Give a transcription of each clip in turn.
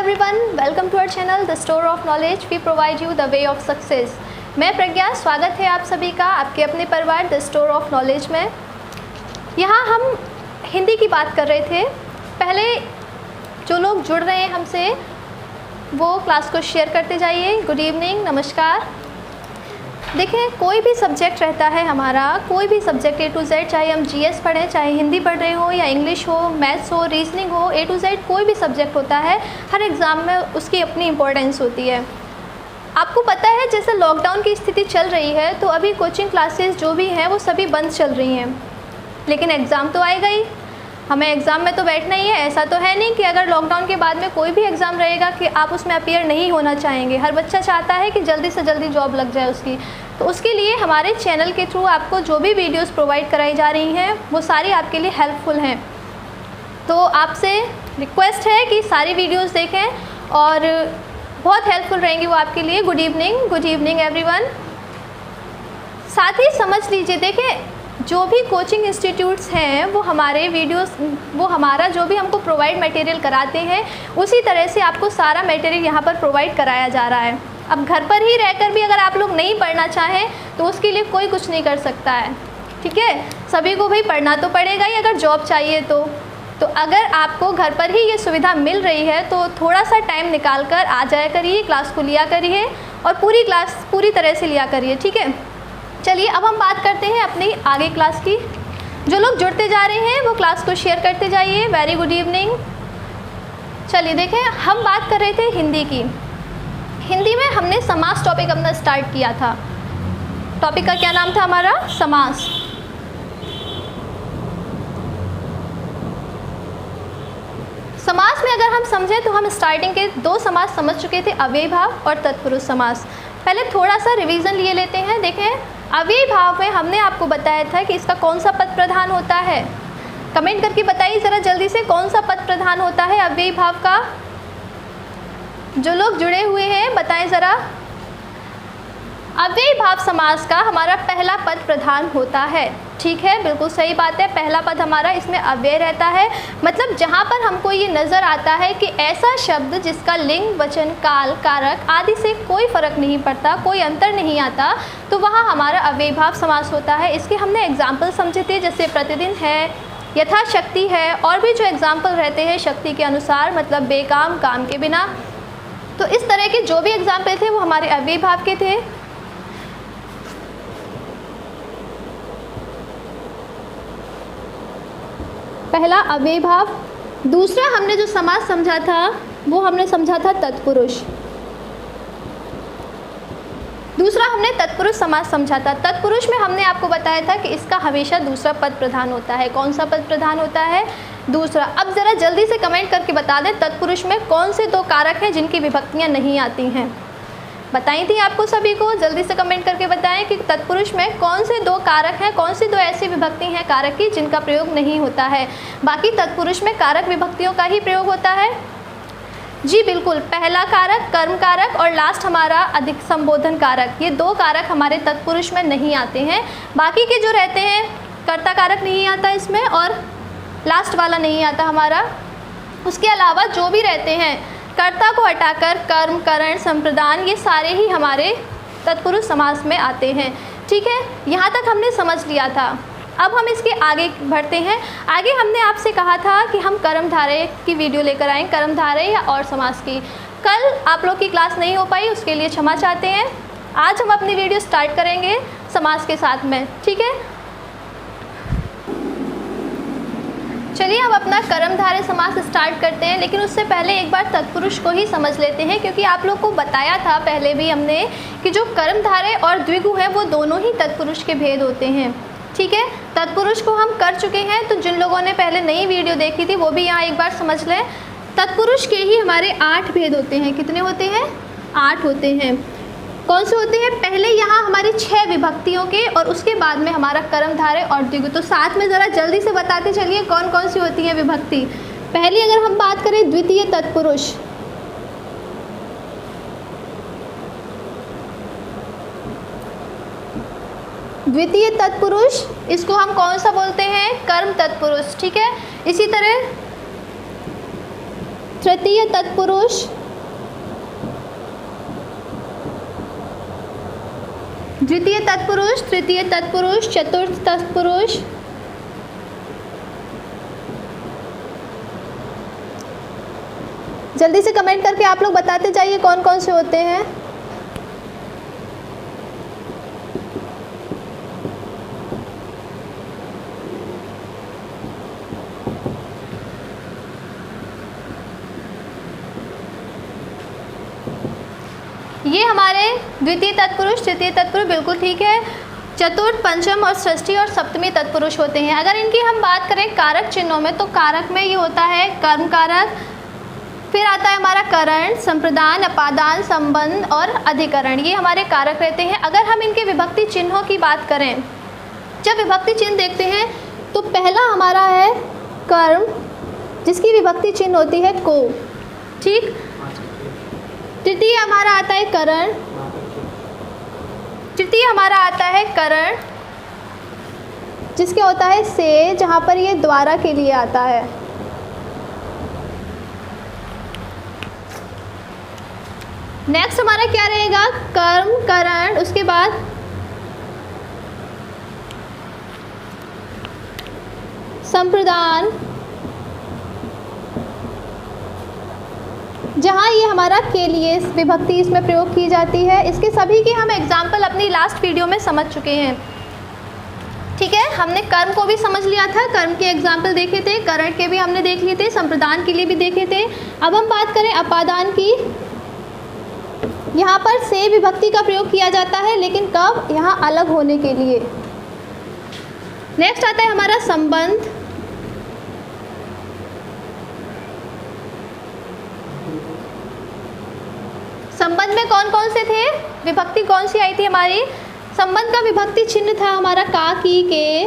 everyone, welcome to our channel The Store of Knowledge. We provide you the way of success. मैं प्रज्ञा, स्वागत है आप सभी का आपके अपने परिवार द स्टोर ऑफ नॉलेज में। यहाँ हम हिंदी की बात कर रहे थे। पहले जो लोग जुड़ रहे हैं हमसे वो क्लास को शेयर करते जाइए। गुड इवनिंग, नमस्कार। देखें, कोई भी सब्जेक्ट रहता है हमारा, कोई भी सब्जेक्ट A to Z, चाहे हम GS पढ़ें, चाहे हिंदी पढ़ रहे हो या इंग्लिश हो, मैथ्स हो, रीजनिंग हो, A to Z कोई भी सब्जेक्ट होता है, हर एग्ज़ाम में उसकी अपनी इम्पोर्टेंस होती है। आपको पता है जैसे लॉकडाउन की स्थिति चल रही है तो अभी कोचिंग क्लासेस जो भी हैं वो सभी बंद चल रही हैं, लेकिन एग्ज़ाम तो आएगा ही, हमें एग्ज़ाम में तो बैठना ही है। ऐसा तो है नहीं कि अगर लॉकडाउन के बाद में कोई भी एग्ज़ाम रहेगा कि आप उसमें अपीयर नहीं होना चाहेंगे। हर बच्चा चाहता है कि जल्दी से जल्दी जॉब लग जाए उसकी। तो उसके लिए हमारे चैनल के थ्रू आपको जो भी वीडियोस प्रोवाइड कराई जा रही हैं वो सारी आपके लिए हेल्पफुल हैं। तो आपसे रिक्वेस्ट है कि सारी वीडियोस देखें और बहुत हेल्पफुल रहेंगी वो आपके लिए। Good evening everyone. साथ ही समझ लीजिए, देखें जो भी कोचिंग इंस्टीट्यूट्स हैं वो हमारे वीडियोस, वो हमारा जो भी हमको प्रोवाइड मटेरियल कराते हैं उसी तरह से आपको सारा मटेरियल यहाँ पर प्रोवाइड कराया जा रहा है। अब घर पर ही रहकर भी अगर आप लोग नहीं पढ़ना चाहें तो उसके लिए कोई कुछ नहीं कर सकता है, ठीक है। सभी को भाई पढ़ना तो पड़ेगा ही अगर जॉब चाहिए तो अगर आपको घर पर ही ये सुविधा मिल रही है तो थोड़ा सा टाइम निकाल कर आ जाया करिए, क्लास को लिया करिए और पूरी क्लास पूरी तरह से लिया करिए, ठीक है। चलिए अब हम बात करते हैं अपनी आगे क्लास की। जो लोग जुड़ते जा रहे हैं वो क्लास को शेयर करते जाइए। Very good evening. चलिए देखें, हम बात कर रहे थे हिंदी की। हिंदी में हमने समास टॉपिक अपना स्टार्ट किया था। टॉपिक का क्या नाम था हमारा? समास। समास में अगर हम समझें तो हम स्टार्टिंग के दो समास समझ चुके थे, अव्ययी भाव और तत्पुरुष समास। पहले थोड़ा सा रिवीजन लिए लेते हैं। देखें, अव्ययी भाव में हमने आपको बताया था कि इसका कौन सा पद प्रधान होता है। कमेंट करके बताइए ज़रा जल्दी से, कौन सा पद प्रधान होता है अव्ययी भाव का। जो लोग जुड़े हुए हैं बताएं ज़रा। अव्ययी भाव समास का हमारा पहला पद प्रधान होता है, ठीक है, बिल्कुल सही बात है। पहला पद हमारा इसमें अव्यय रहता है, मतलब जहाँ पर हमको ये नज़र आता है कि ऐसा शब्द जिसका लिंग, वचन, काल, कारक आदि से कोई फ़र्क नहीं पड़ता, कोई अंतर नहीं आता, तो वहाँ हमारा अव्ययी भाव समास होता है। इसके हमने एग्जाम्पल समझे थे, जैसे प्रतिदिन है, यथाशक्ति है, और भी जो एग्जाम्पल रहते हैं शक्ति के अनुसार, मतलब बेकाम, काम के बिना। तो इस तरह के जो भी एग्जाम्पल थे वो हमारे अव्ययी भाव के थे। पहला अव्ययी भाव। दूसरा हमने जो समास समझा था वो हमने समझा था तत्पुरुष। दूसरा हमने तत्पुरुष समास समझा था। तत्पुरुष में हमने आपको बताया था कि इसका हमेशा दूसरा पद प्रधान होता है। कौन सा पद प्रधान होता है? दूसरा। अब ज़रा जल्दी से कमेंट करके बता दें तत्पुरुष में कौन से दो कारक हैं जिनकी विभक्तियाँ नहीं आती हैं। बताई थी आपको सभी को, जल्दी से कमेंट करके बताएं कि तत्पुरुष में कौन से दो कारक हैं, कौन सी दो ऐसी विभक्ति हैं कारक की जिनका प्रयोग नहीं होता है। बाकी तत्पुरुष में कारक विभक्तियों का ही प्रयोग होता है। जी बिल्कुल, पहला कारक कर्म कारक और लास्ट हमारा अधिक संबोधन कारक, ये दो कारक हमारे तत्पुरुष में नहीं आते हैं। बाकी के जो रहते हैं, कर्ता कारक नहीं आता इसमें और लास्ट वाला नहीं आता हमारा। उसके अलावा जो भी रहते हैं, कर्ता को हटाकर कर्म, करण, संप्रदान, ये सारे ही हमारे तत्पुरुष समास में आते हैं, ठीक है। यहाँ तक हमने समझ लिया था। अब हम इसके आगे बढ़ते हैं। आगे हमने आपसे कहा था कि हम कर्मधारय की वीडियो लेकर आएँ, कर्मधारय या और समास की। कल आप लोग की क्लास नहीं हो पाई, उसके लिए क्षमा चाहते हैं। आज हम अपनी वीडियो स्टार्ट करेंगे समास के साथ में, ठीक है। चलिए हम अपना कर्मधारय समास स्टार्ट करते हैं, लेकिन उससे पहले एक बार तत्पुरुष को ही समझ लेते हैं, क्योंकि आप लोग को बताया था पहले भी हमने कि जो कर्मधारय और द्विगु है वो दोनों ही तत्पुरुष के भेद होते हैं, ठीक है। तत्पुरुष को हम कर चुके हैं, तो जिन लोगों ने पहले नई वीडियो देखी थी वो भी यहाँ एक बार समझ लें। तत्पुरुष के ही हमारे 8 भेद होते हैं। कितने होते हैं? 8 होते हैं। कौन से होते हैं? पहले यहाँ हमारी 6 विभक्तियों के और उसके बाद में हमारा कर्मधारय और द्विगु। तो साथ में ज़रा जल्दी से बताते चलिए कौन कौन सी होती है विभक्ति। पहली अगर हम बात करें द्वितीय तत्पुरुष, द्वितीय तत्पुरुष इसको हम कौन सा बोलते हैं? कर्म तत्पुरुष, ठीक है। इसी तरह तृतीय तत्पुरुष, द्वितीय तत्पुरुष, तृतीय तत्पुरुष, चतुर्थ तत्पुरुष, जल्दी से कमेंट करके आप लोग बताते जाइए कौन कौन से होते हैं। ये हमारे द्वितीय तत्पुरुष, तृतीय तत्पुरुष बिल्कुल ठीक है। चतुर्थ, पंचम और षष्ठी और सप्तमी तत्पुरुष होते हैं। अगर इनकी हम बात करें कारक चिन्हों में, तो कारक में ये होता है कर्म कारक, फिर आता है हमारा करण, संप्रदान, अपादान, संबंध और अधिकरण, ये हमारे कारक रहते हैं। अगर हम इनके विभक्ति चिन्हों की बात करें, जब विभक्ति चिन्ह देखते हैं तो पहला हमारा है कर्म, जिसकी विभक्ति चिन्ह होती है को, ठीक। तृतीय हमारा आता है करण, तृतीय हमारा आता है करण, जिसके होता है से, जहाँ पर ये द्वारा के लिए आता है। नेक्स्ट हमारा क्या रहेगा, कर्म, करण, उसके बाद संप्रदान, जहाँ ये हमारा के लिए विभक्ति इसमें प्रयोग की जाती है। इसके सभी के हम एग्जाम्पल अपनी लास्ट वीडियो में समझ चुके हैं, ठीक है। हमने कर्म को भी समझ लिया था, कर्म के एग्जाम्पल देखे थे, करण के भी हमने देख लिए थे, संप्रदान के लिए भी देखे थे। अब हम बात करें अपादान की। यहाँ पर से विभक्ति का प्रयोग किया जाता है, लेकिन कब, यहाँ अलग होने के लिए। नेक्स्ट आता है हमारा संबंध। संबंध में कौन कौन से थे, विभक्ति कौन सी आई थी हमारी, संबंध का विभक्ति चिन्ह था हमारा का, की, के,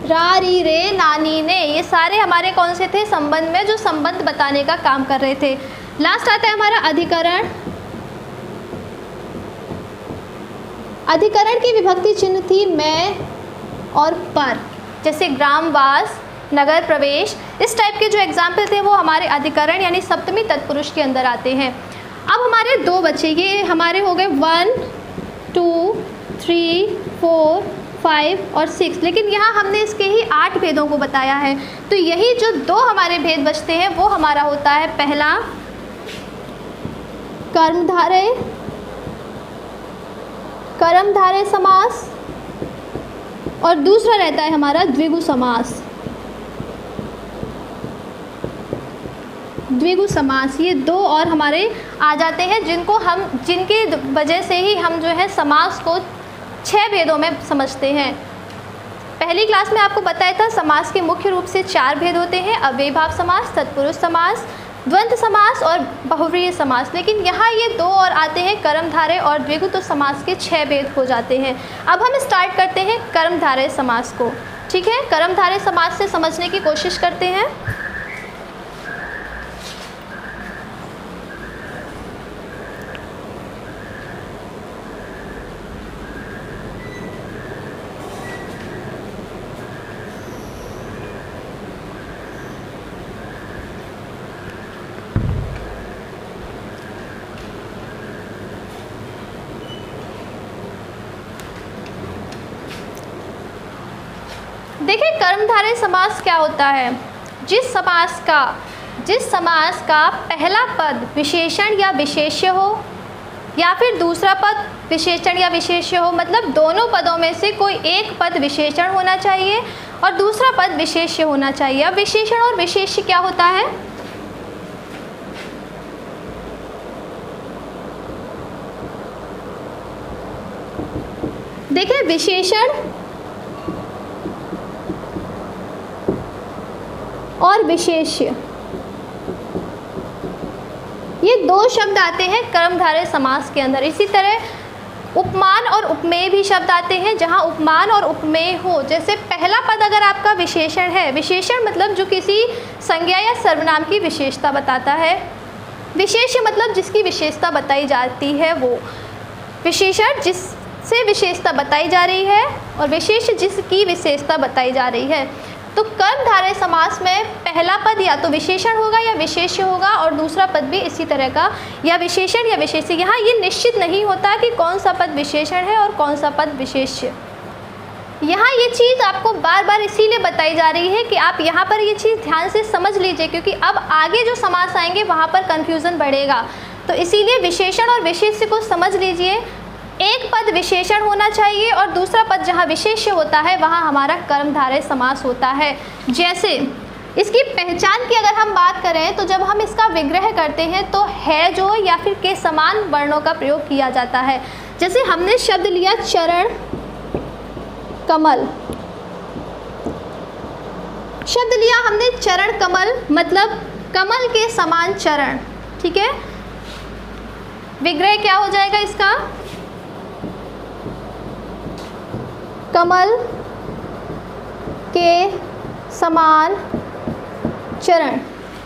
रा, री, रे, नानी, ने, ये सारे हमारे कौन से थे, संबंध में, जो संबंध बताने का काम कर रहे थे। लास्ट आता है हमारा अधिकरण। अधिकरण की विभक्ति चिन्ह थी मैं और पर, जैसे ग्रामवास, नगर प्रवेश, इस टाइप के जो एग्जाम्पल थे वो हमारे अधिकरण यानी सप्तमी तत्पुरुष के अंदर आते हैं। अब हमारे दो बचे, ये हमारे हो गए 1, 2, 3, 4, 5 और 6, लेकिन यहाँ हमने इसके ही 8 भेदों को बताया है। तो यही जो दो हमारे भेद बचते हैं वो हमारा होता है, पहला कर्मधारय, कर्मधारय समास, और दूसरा रहता है हमारा द्विगु समास। द्विगु समास, ये दो और हमारे आ जाते हैं, जिनकी वजह से ही हम जो है समास को 6 भेदों में समझते हैं। पहली क्लास में आपको बताया था समास के मुख्य रूप से 4 भेद होते हैं, अव्ययीभाव समास, तत्पुरुष समास, द्वंद्व समास और बहुव्रीहि समास। लेकिन यहाँ ये 2 और आते हैं, कर्मधारय और द्विगु, तो समास के 6 भेद हो जाते हैं। अब हम स्टार्ट करते हैं कर्मधारय समास को, ठीक है। कर्मधारय समास से समझने की कोशिश करते हैं। देखिए कर्मधारय समास क्या होता है, जिस समास का पहला पद विशेषण या विशेष्य हो, या फिर दूसरा पद विशेषण या विशेष्य हो, मतलब दोनों पदों में से कोई एक पद विशेषण होना चाहिए और दूसरा पद विशेष्य होना चाहिए। अब विशेषण और विशेष्य क्या होता है, देखिए विशेषण और विशेष्य, ये 2 शब्द आते हैं कर्मधारय समास के अंदर। इसी तरह उपमान और उपमेय भी शब्द आते हैं, जहाँ उपमान और उपमेय हो। जैसे पहला पद अगर आपका विशेषण है, विशेषण मतलब जो किसी संज्ञा या सर्वनाम की विशेषता बताता है, विशेष्य मतलब जिसकी विशेषता बताई जाती है वो, विशेषण जिससे विशेषता बताई जा रही है और विशेष्य जिसकी विशेषता बताई जा रही है। तो कर्मधारय समास में पहला पद या तो विशेषण होगा या विशेष्य होगा और दूसरा पद भी इसी तरह का या विशेषण या विशेष्य। यहाँ ये निश्चित नहीं होता कि कौन सा पद विशेषण है और कौन सा पद विशेष्य। यहाँ ये चीज़ आपको बार बार इसीलिए बताई जा रही है कि आप यहाँ पर ये चीज़ ध्यान से समझ लीजिए, क्योंकि अब आगे जो समास आएंगे वहाँ पर कन्फ्यूज़न बढ़ेगा। तो इसीलिए विशेषण और विशेष्य को समझ लीजिए। एक पद विशेषण होना चाहिए और दूसरा पद जहाँ विशेष्य होता है वहाँ हमारा कर्मधारय समास होता है। जैसे इसकी पहचान की अगर हम बात करें तो जब हम इसका विग्रह करते हैं तो है जो या फिर के समान वर्णों का प्रयोग किया जाता है। जैसे हमने शब्द लिया चरण कमल, शब्द लिया हमने चरण कमल, मतलब कमल के समान चरण, ठीक है। विग्रह क्या हो जाएगा इसका? कमल के समान चरण।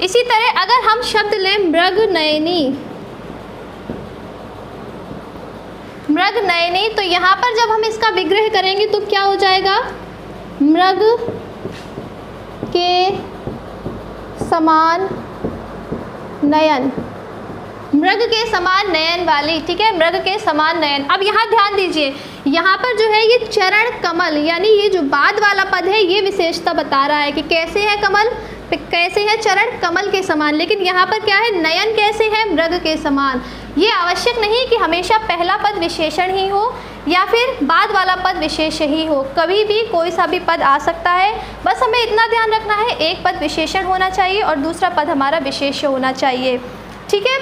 इसी तरह अगर हम शब्द लें मृग नयनी, मृग नयनी, तो यहाँ पर जब हम इसका विग्रह करेंगे तो क्या हो जाएगा? मृग के समान नयन, मृग के समान नयन वाली, ठीक है, मृग के समान नयन। अब यहाँ ध्यान दीजिए, यहाँ पर जो है ये चरण कमल, यानी ये जो बाद वाला पद है ये विशेषता बता रहा है कि कैसे है कमल, कैसे है चरण कमल के समान, लेकिन यहाँ पर क्या है? नयन कैसे है? मृग के समान। ये आवश्यक नहीं कि हमेशा पहला पद विशेषण ही हो या फिर बाद वाला पद विशेष्य ही हो, कभी भी कोई सा भी पद आ सकता है। बस हमें इतना ध्यान रखना है, एक पद विशेषण होना चाहिए और दूसरा पद हमारा विशेष्य होना चाहिए, ठीक है।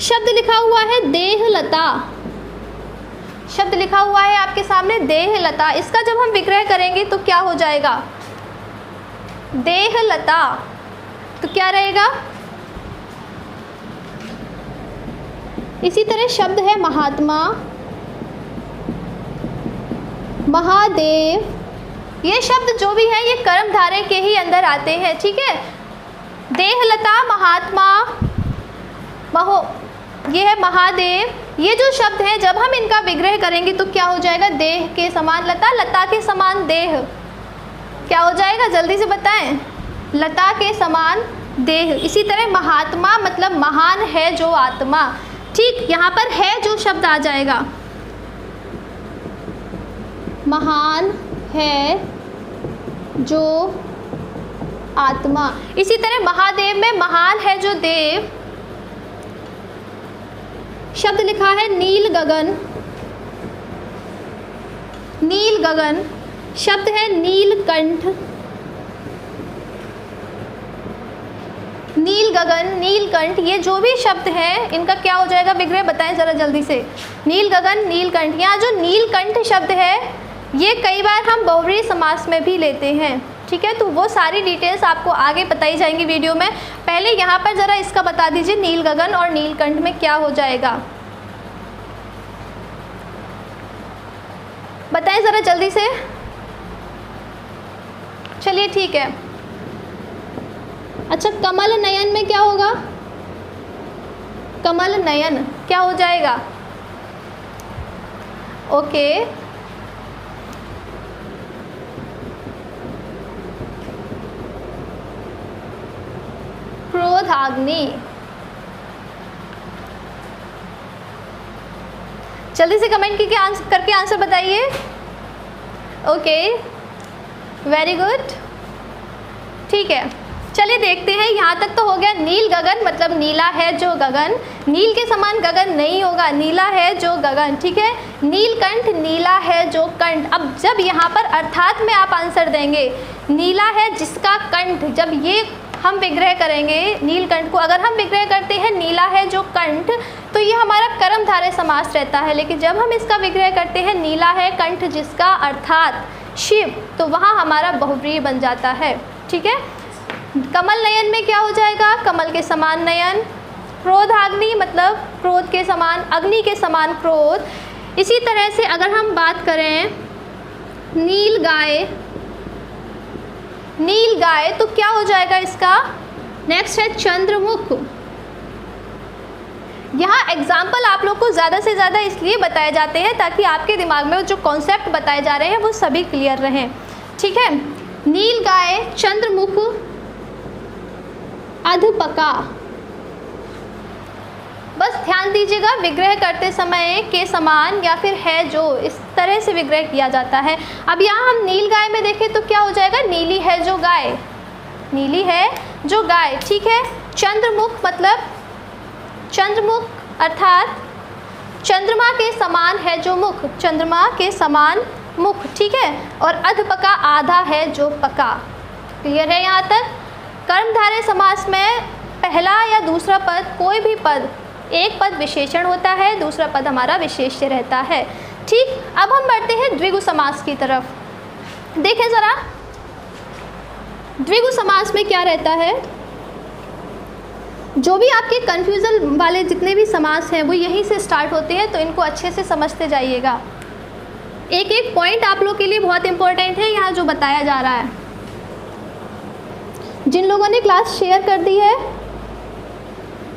शब्द लिखा हुआ है देहलता, शब्द लिखा हुआ है आपके सामने देहलता। इसका जब हम विग्रह करेंगे तो क्या हो जाएगा? देहलता, तो क्या रहेगा? इसी तरह शब्द है महात्मा, महादेव। ये शब्द जो भी है ये कर्मधारय के ही अंदर आते हैं, ठीक है। देहलता, महात्मा, ये है महादेव। ये जो शब्द हैं जब हम इनका विग्रह करेंगे तो क्या हो जाएगा? देह के समान लता, लता के समान देह। क्या हो जाएगा? जल्दी से बताएं। लता के समान देह। इसी तरह महात्मा मतलब महान है जो आत्मा, ठीक। यहाँ पर है जो शब्द आ जाएगा, महान है जो आत्मा। इसी तरह महादेव में महान है जो देव। शब्द लिखा है नील गगन, नील गगन। शब्द है नीलकंठ, नील गगन, नीलकंठ। ये जो भी शब्द है इनका क्या हो जाएगा विग्रह? बताएं ज़रा जल्दी से। नील गगन, नीलकंठ। यहाँ जो नीलकंठ शब्द है ये कई बार हम बहुव्रीहि समास में भी लेते हैं, ठीक है। तो वो सारी डिटेल्स आपको आगे बताई जाएंगी वीडियो में। पहले यहाँ पर ज़रा इसका बता दीजिए, नील गगन और नीलकंठ में क्या हो जाएगा? बताएं ज़रा जल्दी से। चलिए ठीक है। अच्छा, कमल नयन में क्या होगा? कमल नयन क्या हो जाएगा? ओके, क्रोधाग्नि। जल्दी से कमेंट करके आंसर बताइए। ओके, वेरी गुड, ठीक है। चलिए देखते हैं, यहाँ तक तो हो गया। नील गगन मतलब नीला है जो गगन, नील के समान गगन नहीं होगा, नीला है जो गगन, ठीक है। नीलकंठ नीला है जो कंठ। अब जब यहाँ पर अर्थात में आप आंसर देंगे, नीला है जिसका कंठ, जब ये हम विग्रह करेंगे नीलकंठ को, अगर हम विग्रह करते हैं नीला है जो कंठ, तो ये हमारा कर्मधारय समास रहता है। लेकिन जब हम इसका विग्रह करते हैं नीला है कंठ जिसका अर्थात शिव, तो वहाँ हमारा बहुव्रीहि बन जाता है, ठीक है। कमल नयन में क्या हो जाएगा? कमल के समान नयन। क्रोधाग्नि मतलब क्रोध के समान, अग्नि के समान क्रोध। इसी तरह से अगर हम बात करें नील गाय, नील गाय, तो क्या हो जाएगा इसका? नेक्स्ट है चंद्रमुख। यहाँ एग्जाम्पल आप लोग को ज़्यादा से ज़्यादा इसलिए बताए जाते हैं ताकि आपके दिमाग में जो कॉन्सेप्ट बताए जा रहे हैं वो सभी क्लियर रहें। ठीक है। नील गाय, चंद्रमुख, अधपका। बस ध्यान दीजिएगा, विग्रह करते समय के समान या फिर है जो, इस तरह से विग्रह किया जाता है। अब यहाँ हम नील गाय में देखें तो क्या हो जाएगा, नीली है जो गाय, नीली है जो गाय, ठीक है। चंद्रमुख मतलब चंद्रमुख अर्थात चंद्रमा के समान है जो मुख, चंद्रमा के समान मुख, ठीक है। और अधपका आधा है जो पका। क्लियर है यहाँ तक। कर्मधारय समास में पहला या दूसरा पद, कोई भी पद, एक पद विशेषण होता है, दूसरा पद हमारा विशेष्य रहता है, ठीक। अब हम बढ़ते हैं द्विगु समास की तरफ। देखें ज़रा, द्विगु समास में क्या रहता है। जो भी आपके कन्फ्यूज़न वाले जितने भी समास हैं वो यहीं से स्टार्ट होते हैं, तो इनको अच्छे से समझते जाइएगा। एक एक पॉइंट आप लोग के लिए बहुत इंपॉर्टेंट है यहाँ जो बताया जा रहा है। जिन लोगों ने क्लास शेयर कर दी है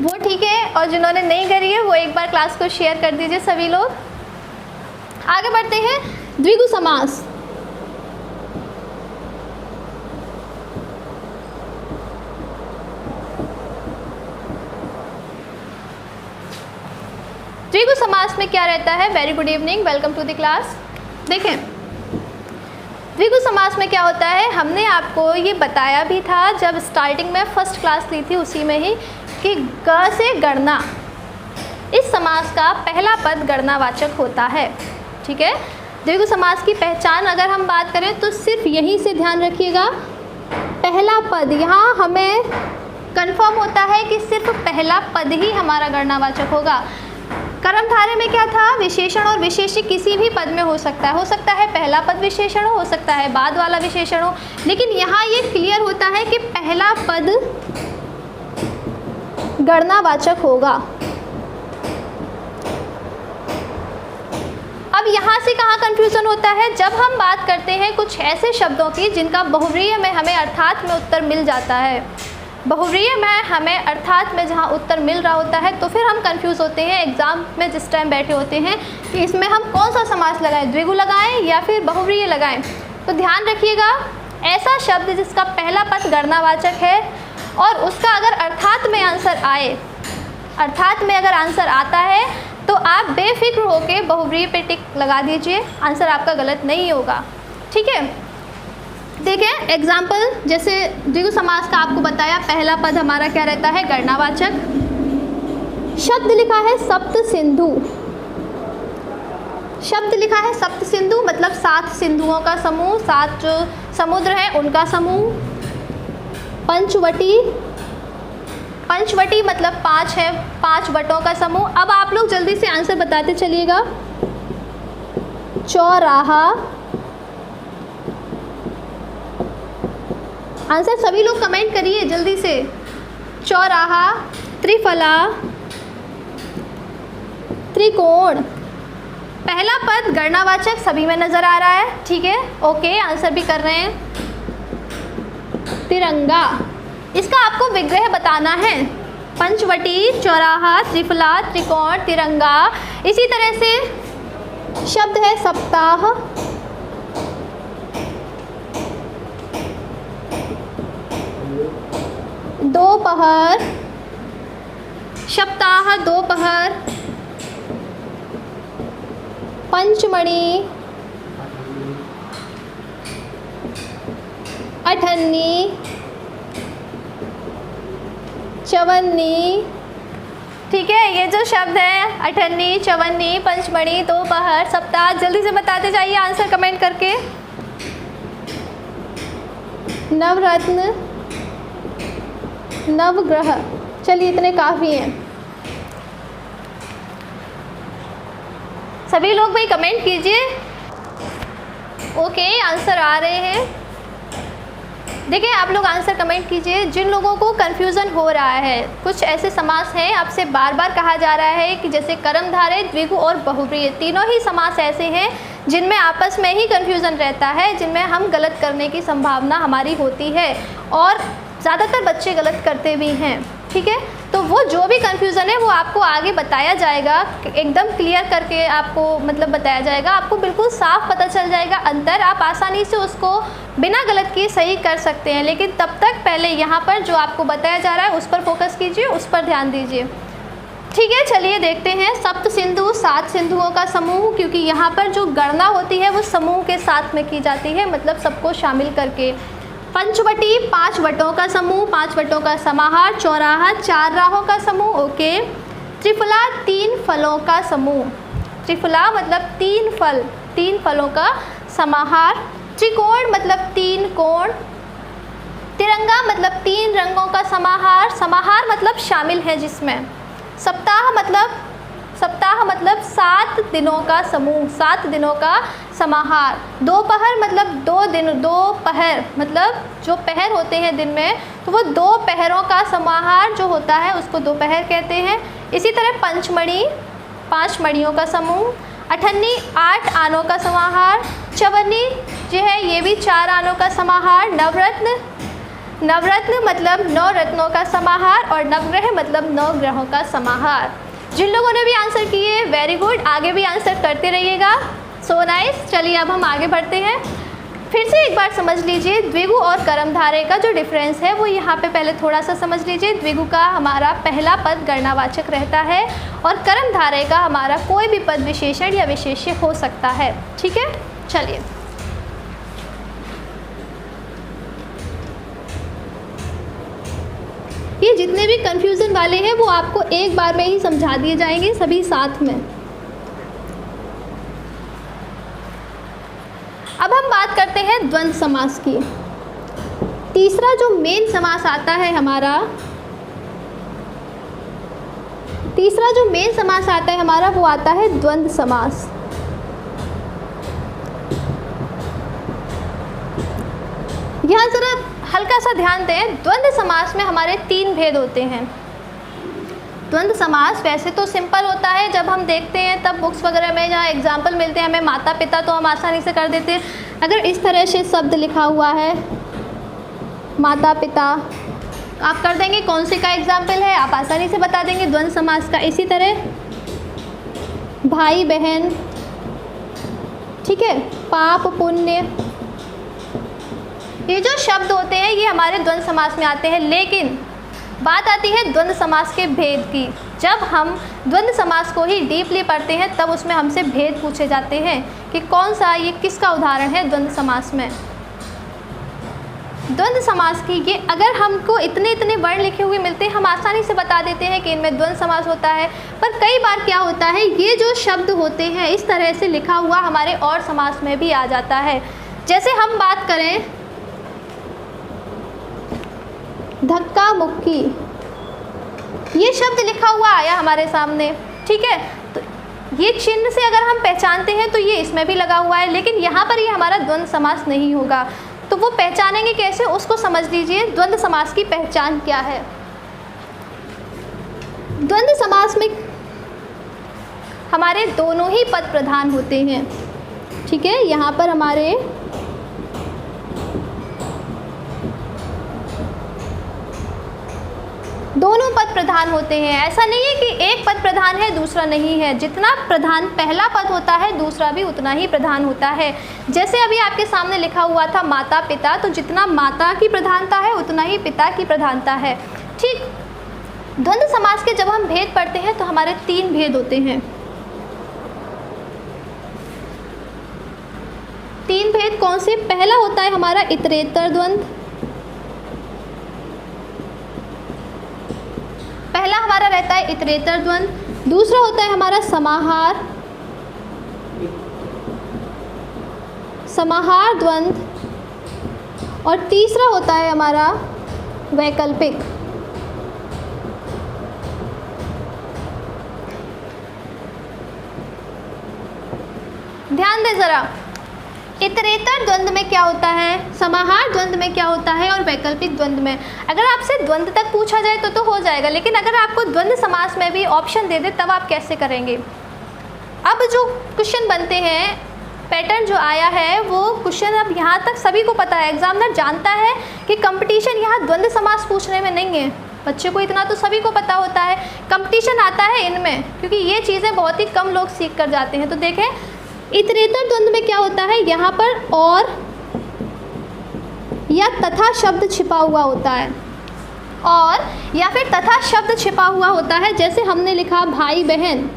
वो ठीक है, और जिन्होंने नहीं करी है वो एक बार क्लास को शेयर कर दीजिए सभी लोग। आगे बढ़ते हैं, द्विगु समास। द्विगु समास में क्या रहता है। Very good evening, welcome to the class. देखें, द्विगु समास में क्या होता है, हमने आपको ये बताया भी था जब स्टार्टिंग में फर्स्ट क्लास ली थी उसी में ही, कि ग से गणना, इस समास का पहला पद गणनावाचक होता है, ठीक है। द्विगु समास की पहचान अगर हम बात करें तो सिर्फ यहीं से ध्यान रखिएगा, पहला पद, यहाँ हमें कंफर्म होता है कि सिर्फ पहला पद ही हमारा गणनावाचक होगा। कर्मधारय में क्या था, विशेषण और विशेष्य किसी भी पद में हो सकता है पहला पद विशेषण हो सकता है बाद वाला विशेषण हो, लेकिन यहाँ ये क्लियर होता है कि पहला पद गणनावाचक होगा। अब यहाँ से कहाँ कंफ्यूजन होता है, जब हम बात करते हैं कुछ ऐसे शब्दों की जिनका बहुव्रीहि में हमें अर्थात में उत्तर मिल जाता है, बहुव्रीहि में हमें अर्थात में जहाँ उत्तर मिल रहा होता है, तो फिर हम कंफ्यूज होते हैं एग्जाम में जिस टाइम बैठे होते हैं कि इसमें हम कौन सा समास लगाएं, द्विगु लगाएं या फिर बहुव्रीहि लगाएं। तो ध्यान रखिएगा, ऐसा शब्द जिसका पहला पद गणनावाचक है और उसका अगर अर्थात में आंसर आए, अर्थात में अगर आंसर आता है तो आप बेफिक्र होकर बहुव्रीहि पे टिक लगा दीजिए, आंसर आपका गलत नहीं होगा, ठीक है। देखें एग्जाम्पल, जैसे द्विगु समास का आपको बताया, पहला पद हमारा क्या रहता है, गणनावाचक। शब्द लिखा है सप्त सिंधु, शब्द लिखा है सप्त सिंधु मतलब 7 सिंधुओं का समूह, 7 जो समुद्र हैं उनका समूह। पंचवटी, पंचवटी मतलब 5 है, 5 वटों का समूह। अब आप लोग जल्दी से आंसर बताते चलिएगा। चौराहा, आंसर सभी लोग कमेंट करिए जल्दी से। चौराहा, त्रिफला, त्रिकोण। पहला पद गणनावाचक सभी में नज़र आ रहा है, ठीक है, ओके, आंसर भी कर रहे हैं। तिरंगा, इसका आपको विग्रह बताना है। पंचवटी, चौराहा, त्रिफला, त्रिकोण, तिरंगा। इसी तरह से शब्द है सप्ताह, दोपहर, सप्ताह, दोपहर, पंचमणि, अठन्नी, चवन्नी, ठीक है। ये जो शब्द है अठन्नी, चवन्नी, पंचमणि, दोपहर, सप्ताह, जल्दी से बताते जाइए आंसर कमेंट करके। नवरत्न, नवग्रह, चलिए इतने काफ़ी हैं। सभी लोग भाई कमेंट कीजिए, ओके, आंसर आ रहे हैं। देखिए आप लोग आंसर कमेंट कीजिए। जिन लोगों को कन्फ्यूज़न हो रहा है, कुछ ऐसे समास हैं आपसे बार बार कहा जा रहा है कि जैसे कर्मधारय, द्विगु और बहुव्रीहि, तीनों ही समास ऐसे हैं जिनमें आपस में ही कन्फ्यूज़न रहता है, जिनमें हम गलत करने की संभावना हमारी होती है। और ज़्यादातर बच्चे गलत करते भी हैं, ठीक है। तो वो जो भी कन्फ्यूज़न है वो आपको आगे बताया जाएगा, एकदम क्लियर करके आपको मतलब बताया जाएगा, आपको बिल्कुल साफ पता चल जाएगा अंतर, आप आसानी से उसको बिना गलत किए सही कर सकते हैं। लेकिन तब तक पहले यहाँ पर जो आपको बताया जा रहा है उस पर फोकस कीजिए, उस पर ध्यान दीजिए, ठीक है। चलिए देखते हैं सप्त सिंधु, 7 सिंधुओं का समूह, क्योंकि यहाँ पर जो गणना होती है वो समूह के साथ में की जाती है, मतलब सबको शामिल करके। पंचवटी, 5 वटों का समूह, 5 वटों का समाहार। चौराहा, 4 राहों का समूह, ओके। त्रिफला, 3 फलों का समूह, त्रिफला मतलब 3 फल, 3 फलों का समाहार। त्रिकोण मतलब 3 कोण। तिरंगा मतलब 3 रंगों का समाहार, समाहार मतलब शामिल है जिसमें। सप्ताह मतलब 7 दिनों का समूह, 7 दिनों का समाहार। दोपहर मतलब 2 दिन, 2 पहर मतलब जो पहर होते हैं दिन में, तो वो 2 पहरों का समाहार जो होता है उसको दोपहर कहते हैं। इसी तरह पंचमणि, 5 मणियों का समूह। अठन्नी, 8 आनों का समाहार। चवन्नी जो है ये भी 4 आनों का समाहार। नवरत्न मतलब 9 रत्नों का समाहार, और नवग्रह मतलब 9 ग्रहों का समाहार। जिन लोगों ने भी आंसर किए वेरी गुड, आगे भी आंसर करते रहिएगा, सो नाइस। चलिए अब हम आगे बढ़ते हैं। फिर से एक बार समझ लीजिए द्विगु और कर्मधारय का जो डिफरेंस है वो यहाँ पे पहले थोड़ा सा समझ लीजिए। द्विगु का हमारा पहला पद गणनावाचक रहता है और कर्मधारय का हमारा कोई भी पद विशेषण या विशेष्य हो सकता है, ठीक है। चलिए ये जितने भी कंफ्यूजन वाले हैं वो आपको एक बार में ही समझा दिए जाएंगे सभी साथ में। अब हम बात करते हैं द्वंद्व समास की। तीसरा जो मेन समास आता है हमारा, तीसरा जो मेन समास आता है हमारा वो आता है द्वंद्व समास। यहाँ जरा हल्का सा ध्यान दें, द्वंद्व समास में हमारे 3 भेद होते हैं। द्वंद्व समास वैसे तो सिंपल होता है, जब हम देखते हैं तब बुक्स वगैरह में जहाँ एग्जाम्पल मिलते हैं हमें माता पिता, तो हम आसानी से कर देते हैं। अगर इस तरह से शब्द लिखा हुआ है माता पिता, आप कर देंगे कौन से का एग्जाम्पल है, आप आसानी से बता देंगे द्वंद्व समास का। इसी तरह भाई बहन, ठीक है, पाप पुण्य, ये जो शब्द होते हैं ये हमारे द्वंद्व समास में आते हैं। लेकिन बात आती है द्वंद्व समास के भेद की। जब हम द्वंद्व समास को ही डीपली पढ़ते हैं तब उसमें हमसे भेद पूछे जाते हैं कि कौन सा, ये किसका उदाहरण है द्वंद्व समास में। द्वंद्व समास की ये अगर हमको इतने वर्ण लिखे हुए मिलते हैं हम आसानी से बता देते हैं कि इनमें द्वंद्व समास होता है, पर कई बार क्या होता है ये जो शब्द होते हैं इस तरह से लिखा हुआ हमारे और समास में भी आ जाता है। जैसे हम बात करें धक्का मुक्की, ये शब्द लिखा हुआ आया हमारे सामने, ठीक है, तो ये चिन्ह से अगर हम पहचानते हैं तो ये इसमें भी लगा हुआ है, लेकिन यहाँ पर ये हमारा द्वंद्व समास नहीं होगा। तो वो पहचानेंगे कैसे, उसको समझ लीजिए। द्वंद्व समास की पहचान क्या है। द्वंद्व समास में हमारे दोनों ही पद प्रधान होते हैं, ठीक है। यहाँ पर हमारे दोनों पद प्रधान होते हैं। ऐसा नहीं है कि एक पद प्रधान है दूसरा नहीं है, जितना प्रधान पहला पद होता है दूसरा भी उतना ही प्रधान होता है। जैसे अभी आपके सामने लिखा हुआ था माता पिता, तो जितना माता की प्रधानता है उतना ही पिता की प्रधानता है, ठीक। द्वंद्व समास के जब हम भेद पढ़ते हैं तो हमारे 3 भेद होते हैं। 3 भेद कौन से, पहला होता है हमारा इतरेतर द्वंद्व, पहला हमारा रहता है इतरेतर द्वंद्व। दूसरा होता है हमारा समाहार, समाहार द्वंद्व, और तीसरा होता है हमारा वैकल्पिक। ध्यान दें जरा, इतरेतर द्वंद्व में क्या होता है, समाहार द्वंद्व में क्या होता है, और वैकल्पिक द्वंद्व में। अगर आपसे द्वंद्व तक पूछा जाए तो हो जाएगा, लेकिन अगर आपको द्वंद्व समास में भी ऑप्शन दे दे तब आप कैसे करेंगे। अब जो क्वेश्चन बनते हैं पैटर्न जो आया है वो क्वेश्चन अब यहाँ तक सभी को पता है, एग्जामिनर जानता है कि कंपटीशन यहाँ द्वंद्व समास पूछने में नहीं है। बच्चे को इतना तो सभी को पता होता है, कंपटीशन आता है इनमें, क्योंकि ये चीज़ें बहुत ही कम लोग सीख कर जाते हैं। तो देखें इतरेतर द्वंद्व में क्या होता है, यहाँ पर और या तथा शब्द छिपा हुआ होता है, और या फिर तथा शब्द छिपा हुआ होता है। जैसे हमने लिखा भाई बहन,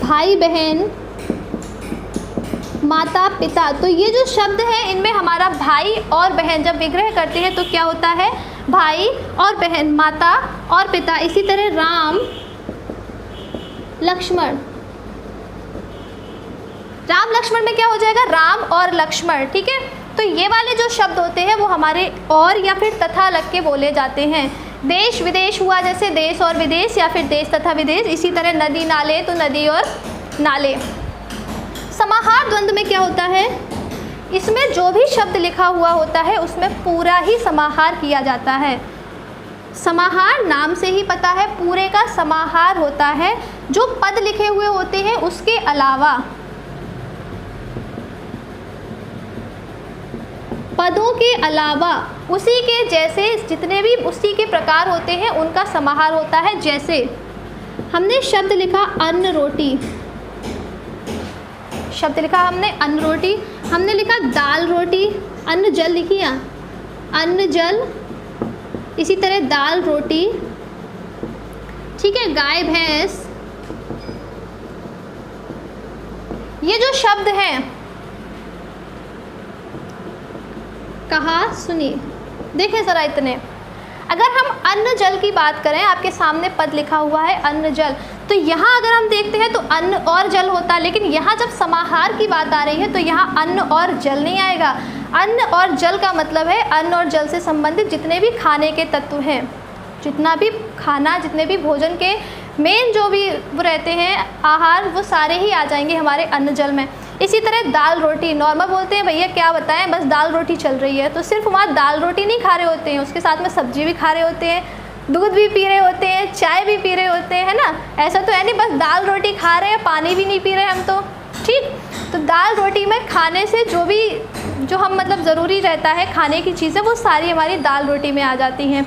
भाई बहन, माता पिता, तो ये जो शब्द हैं इनमें हमारा भाई और बहन जब विग्रह करते हैं तो क्या होता है, भाई और बहन, माता और पिता। इसी तरह राम लक्ष्मण, राम लक्ष्मण में क्या हो जाएगा, राम और लक्ष्मण। ठीक है, तो ये वाले जो शब्द होते हैं वो हमारे और या फिर तथा लग के बोले जाते हैं। देश विदेश हुआ, जैसे देश और विदेश, या फिर देश तथा विदेश। इसी तरह नदी नाले, तो नदी और नाले। समाहार द्वंद्व में क्या होता है, इसमें जो भी शब्द लिखा हुआ होता है उसमें पूरा ही समाहार किया जाता है। समाहार नाम से ही पता है, पूरे का समाहार होता है। जो पद लिखे हुए होते हैं उसके अलावा, पदों के अलावा उसी के जैसे जितने भी उसी के प्रकार होते हैं उनका समाहार होता है। जैसे हमने शब्द लिखा अन्न रोटी, शब्द लिखा हमने अन्न रोटी, हमने लिखा दाल रोटी, अन्न जल लिखी है, अन्न जल, इसी तरह दाल रोटी। ठीक है, गाय भैंस, ये जो शब्द हैं कहा सुनी। देखें ज़रा इतने, अगर हम अन्न जल की बात करें, आपके सामने पद लिखा हुआ है अन्न जल, तो यहाँ अगर हम देखते हैं तो अन्न और जल होता है, लेकिन यहाँ जब समाहार की बात आ रही है तो यहाँ अन्न और जल नहीं आएगा। अन्न और जल का मतलब है अन्न और जल से संबंधित जितने भी खाने के तत्व हैं, जितना भी खाना, जितने भी भोजन के मेन जो भी वो रहते हैं आहार, वो सारे ही आ जाएंगे हमारे अन्न जल में। इसी तरह दाल रोटी, नॉर्मल बोलते हैं भैया क्या बताएं, बस दाल रोटी चल रही है, तो सिर्फ वहाँ दाल रोटी नहीं खा रहे होते हैं, उसके साथ में सब्जी भी खा रहे होते हैं, दूध भी पी रहे होते हैं, चाय भी पी रहे होते हैं, है ना। ऐसा तो है नहीं बस दाल रोटी खा रहे हैं, पानी भी नहीं पी रहे हम तो। ठीक, तो दाल रोटी में खाने से जो हम मतलब ज़रूरी रहता है खाने की चीज़ें, वो सारी हमारी दाल रोटी में आ जाती हैं।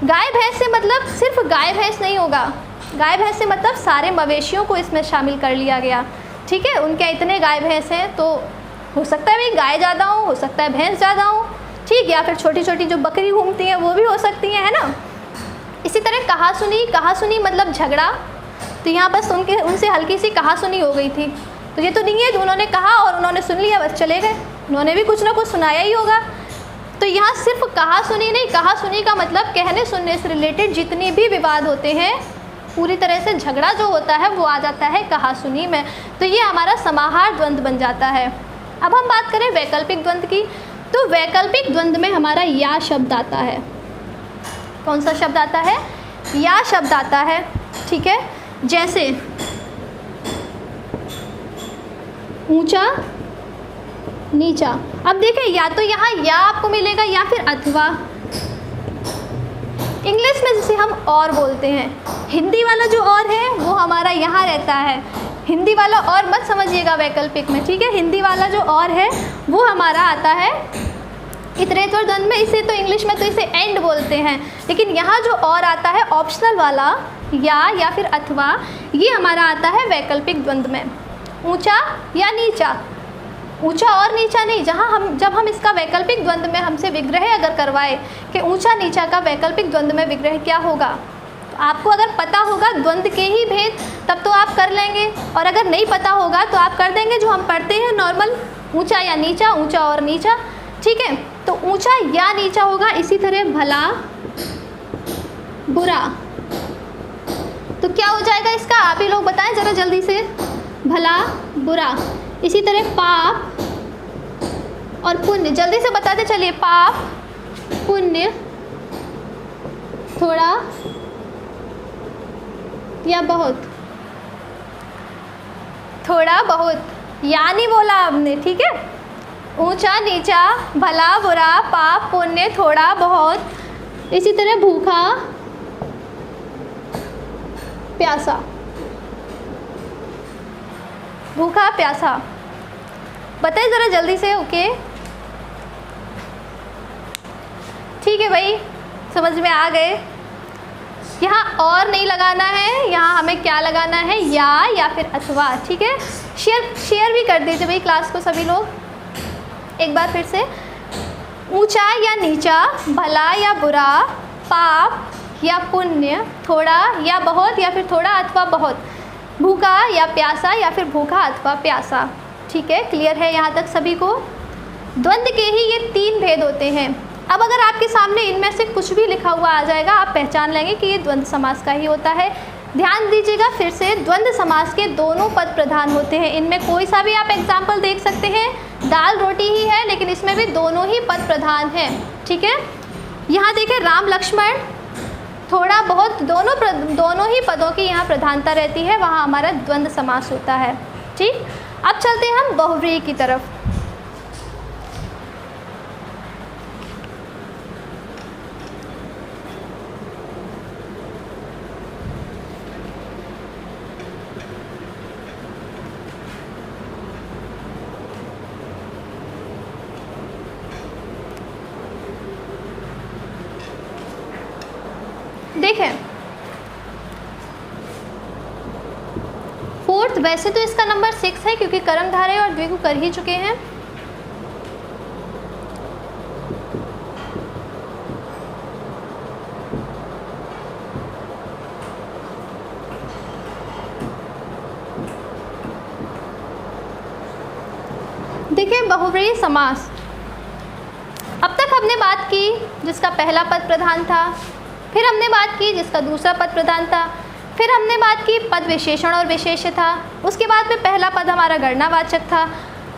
गाय भैंस से मतलब सिर्फ गाय भैंस नहीं होगा, गाय भैंस से मतलब सारे मवेशियों को इसमें शामिल कर लिया गया। ठीक है, उनके इतने गाय भैंस हैं, तो हो सकता है भाई गाय ज़्यादा हो सकता है भैंस ज़्यादा हो, ठीक, या फिर छोटी छोटी जो बकरी घूमती हैं वो भी हो सकती हैं, है ना। इसी तरह कहा सुनी, कहा सुनी मतलब झगड़ा, तो यहाँ बस उनसे हल्की सी कहा सुनी हो गई थी, तो ये तो नहीं है कि उन्होंने कहा और उन्होंने सुन लिया बस चले गए, उन्होंने भी कुछ ना कुछ सुनाया ही होगा। तो यहाँ सिर्फ कहा सुनी नहीं, कहा सुनी का मतलब कहने सुनने से रिलेटेड जितने भी विवाद होते हैं, पूरी तरह से झगड़ा जो होता है वो आ जाता है कहा सुनी में। तो ये हमारा समाहार द्वंद्व बन जाता है। अब हम बात करें वैकल्पिक द्वंद्व की, तो वैकल्पिक द्वंद्व में हमारा या शब्द आता है। कौन सा शब्द आता है, या शब्द आता है। ठीक है, जैसे ऊंचा नीचा। अब देखें या तो यहाँ या आपको मिलेगा या फिर अथवा। इंग्लिश में जिसे हम और बोलते हैं, हिंदी वाला जो और है वो हमारा यहाँ रहता है। हिंदी वाला और मत समझिएगा वैकल्पिक में, ठीक है। हिंदी वाला जो और है वो हमारा आता है इतरेतर द्वंद्व में। इसे तो इंग्लिश में तो इसे एंड बोलते हैं, लेकिन यहाँ जो और आता है ऑप्शनल वाला या फिर अथवा, ये हमारा आता है वैकल्पिक द्वंद्व में। ऊंचा या नीचा, ऊंचा और नीचा नहीं। जब हम इसका वैकल्पिक द्वंद्व में हमसे विग्रह अगर करवाए कि ऊंचा नीचा का वैकल्पिक द्वंद्व में विग्रह क्या होगा, तो आपको अगर पता होगा द्वंद्व के ही भेद तब तो आप कर लेंगे, और अगर नहीं पता होगा तो आप कर देंगे जो हम पढ़ते हैं नॉर्मल, ऊंचा या नीचा, ऊंचा और नीचा। ठीक है, तो ऊंचा या नीचा होगा। इसी तरह भला बुरा, तो क्या हो जाएगा इसका, आप ही लोग बताएं ज़रा जल्दी से। भला बुरा। इसी तरह पाप और पुण्य, जल्दी से बताते चलिए। पाप पुण्य, थोड़ा या बहुत, थोड़ा बहुत, या नहीं बोला आपने, ठीक है। ऊंचा नीचा, भला बुरा, पाप पुण्य, थोड़ा बहुत। इसी तरह भूखा प्यासा, भूखा प्यासा। बताइए ज़रा जल्दी से। ओके ठीक है भाई, समझ में आ गए। यहाँ और नहीं लगाना है, यहाँ हमें क्या लगाना है, या फिर अथवा। ठीक है, शेयर भी कर दीजिए भाई क्लास को सभी लोग एक बार फिर से। ऊंचा या नीचा, भला या बुरा, पाप या पुण्य, थोड़ा या बहुत या फिर थोड़ा अथवा बहुत, भूखा या प्यासा या फिर भूखा अथवा प्यासा। ठीक है, क्लियर है यहाँ तक सभी को। द्वंद्व के ही ये 3 भेद होते हैं। अब अगर आपके सामने इनमें से कुछ भी लिखा हुआ आ जाएगा, आप पहचान लेंगे कि ये द्वंद्व समास का ही होता है। ध्यान दीजिएगा फिर से, द्वंद्व समास के दोनों पद प्रधान होते हैं। इनमें कोई सा भी आप एग्जाम्पल देख सकते हैं, दाल रोटी ही है लेकिन इसमें भी दोनों ही पद प्रधान हैं। ठीक है, यहाँ देखें राम लक्ष्मण, थोड़ा बहुत, दोनों ही पदों की यहाँ प्रधानता रहती है, वहाँ हमारा द्वंद्व समास होता है। ठीक, अब चलते हैं हम बहुव्रीहि की तरफ। देखें, 4th, वैसे तो इसका नंबर 6 है क्योंकि कर्मधारय और द्विगु कर ही चुके हैं। देखिए बहुव्रीहि समास, अब तक हमने बात की जिसका पहला पद प्रधान था, फिर हमने बात की जिसका दूसरा पद प्रधान था, फिर हमने बात की पद विशेषण और विशेष्य था, उसके बाद में पहला पद हमारा गणनावाचक था।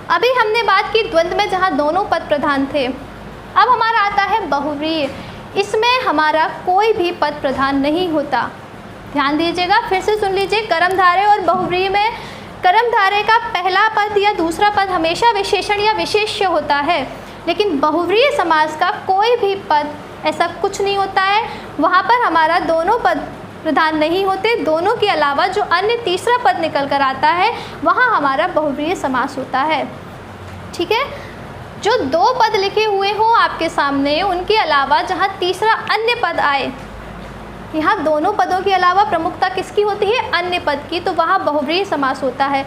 अभी हमने बात की द्वंद्व में जहाँ दोनों पद प्रधान थे। अब हमारा आता है बहुव्रीहि, इसमें हमारा कोई भी पद प्रधान नहीं होता। ध्यान दीजिएगा, फिर से सुन लीजिए। कर्मधारय और बहुव्रीहि में कर्मधारय का पहला पद या दूसरा पद हमेशा विशेषण या विशेष्य होता है, लेकिन बहुव्रीहि समास का कोई भी पद ऐसा कुछ नहीं होता है। वहाँ पर हमारा दोनों पद प्रधान नहीं होते, दोनों के अलावा जो अन्य तीसरा पद निकल कर आता है वहाँ हमारा बहुव्रीहि समास होता है। ठीक है, जो 2 पद लिखे हुए हों आपके सामने, उनके अलावा जहाँ तीसरा अन्य पद आए, यहाँ दोनों पदों के अलावा प्रमुखता किसकी होती है, अन्य पद की, तो वहाँ बहुव्रीहि समास होता है।